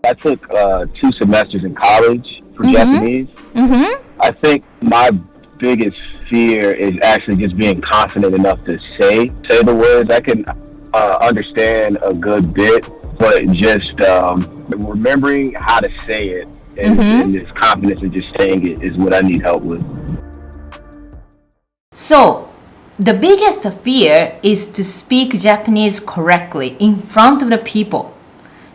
I took 2 semesters in college for Mm-hmm. Japanese. Mm-hmm. I think my biggest fear is actually just being confident enough to say the words. I can understand a good bit, but just remembering how to say it Mm-hmm. and this confidence in just saying it is what I need help with. So, the biggest fear is to speak Japanese correctly in front of the people.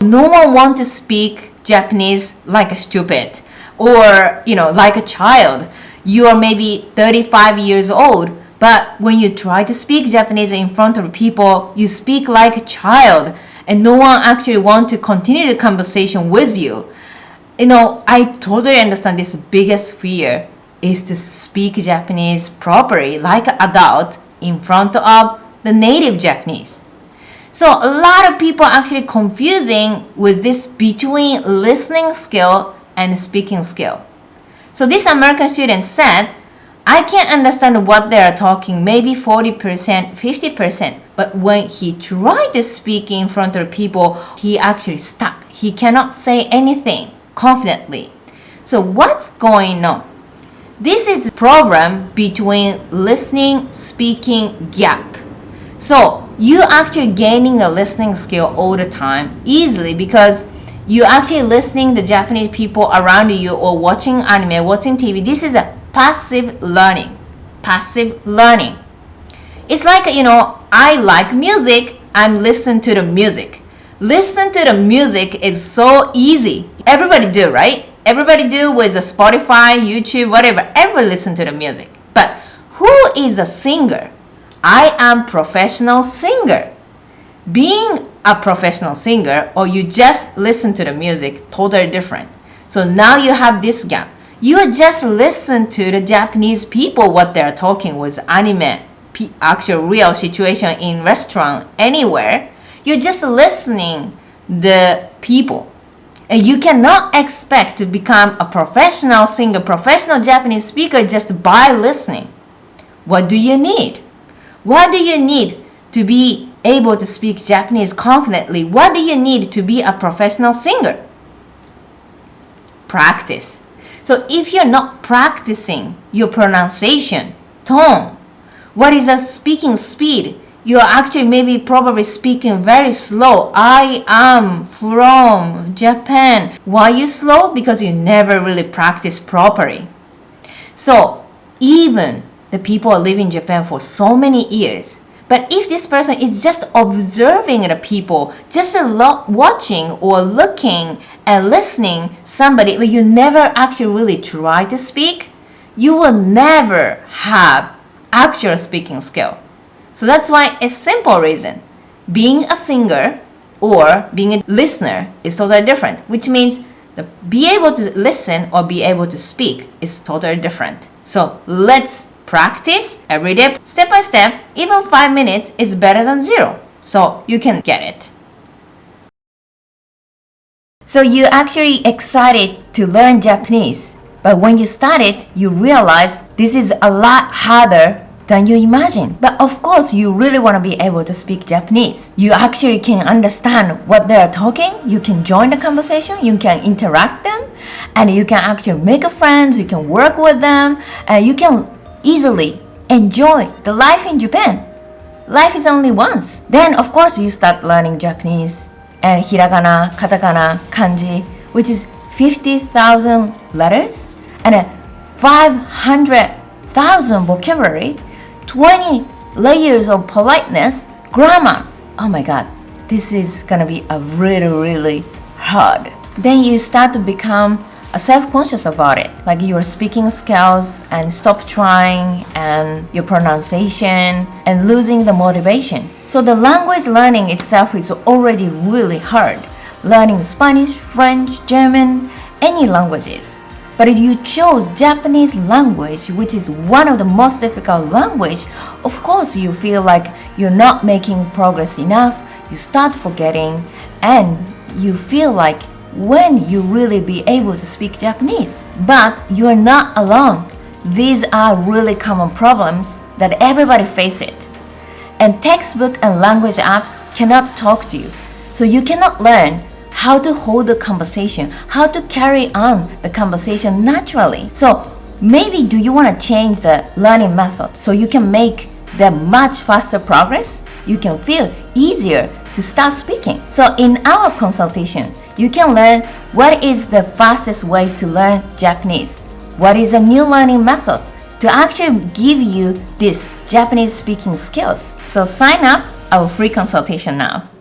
No one wants to speak Japanese like a stupid or, like a child. You are maybe 35 years old, but when you try to speak Japanese in front of people, you speak like a child and no one actually wants to continue the conversation with you. I totally understand this biggest fear is to speak Japanese properly like an adult in front of the native Japanese. So a lot of people are actually confusing with this between listening skill and speaking skill. So this American student said, I can't understand what they are talking, maybe 40%, 50%. But when he tried to speak in front of people, he actually stuck. He cannot say anything confidently. So what's going on? This is a problem between listening, speaking gap. So you actually gaining a listening skill all the time easily because you actually listening to Japanese people around you or watching anime, watching TV. This is a passive learning. Passive learning. It's like, I like music, I'm listening to the music. Listen to the music is so easy. Everybody do, right? Everybody do with a Spotify, YouTube, whatever. Everybody listen to the music. But who is a singer? I am professional singer. Being a professional singer or you just listen to the music, totally different. So now you have this gap. You just listen to the Japanese people what they're talking with anime, actual real situation in restaurant, anywhere. You're just listening the people. And you cannot expect to become a professional singer, professional Japanese speaker just by listening. What do you need? What do you need to be able to speak Japanese confidently? What do you need to be a professional singer? Practice. So if you're not practicing your pronunciation, tone, what is the speaking speed? You're actually maybe probably speaking very slow. I am from Japan. Why you slow? Because you never really practice properly. So even the people live in Japan for so many years, but if this person is just observing the people, just watching or looking and listening somebody, but you never actually really try to speak, you will never have actual speaking skill. So that's why a simple reason. Being a singer or being a listener is totally different, which means be able to listen or be able to speak is totally different. So let's practice every day, step by step. Even 5 minutes is better than 0. So you can get it. So you're actually excited to learn Japanese. But when you start it, you realize this is a lot harder than you imagine. But of course, you really want to be able to speak Japanese. You actually can understand what they are talking. You can join the conversation. You can interact them. And you can actually make friends. You can work with them. And you can easily enjoy the life in Japan. Life is only once. Then, of course, you start learning Japanese. And hiragana, katakana, kanji, which is 50,000 letters. And 500,000 vocabulary. 20 layers of politeness, grammar. Oh my god, this is gonna be a really hard. Then you start to become self-conscious about it, like your speaking skills and stop trying and your pronunciation and losing the motivation. So the language learning itself is already really hard. Learning Spanish, French, German, any languages. But if you chose Japanese language, which is one of the most difficult language, of course you feel like you're not making progress enough, you start forgetting, and you feel like when you really be able to speak Japanese. But you're not alone. These are really common problems that everybody face it. And textbook and language apps cannot talk to you. So you cannot learn how to hold the conversation, how to carry on the conversation naturally. So maybe do you want to change the learning method so you can make the much faster progress? You can feel easier to start speaking. So in our consultation, you can learn what is the fastest way to learn Japanese. What is a new learning method to actually give you these Japanese speaking skills. So sign up our free consultation now.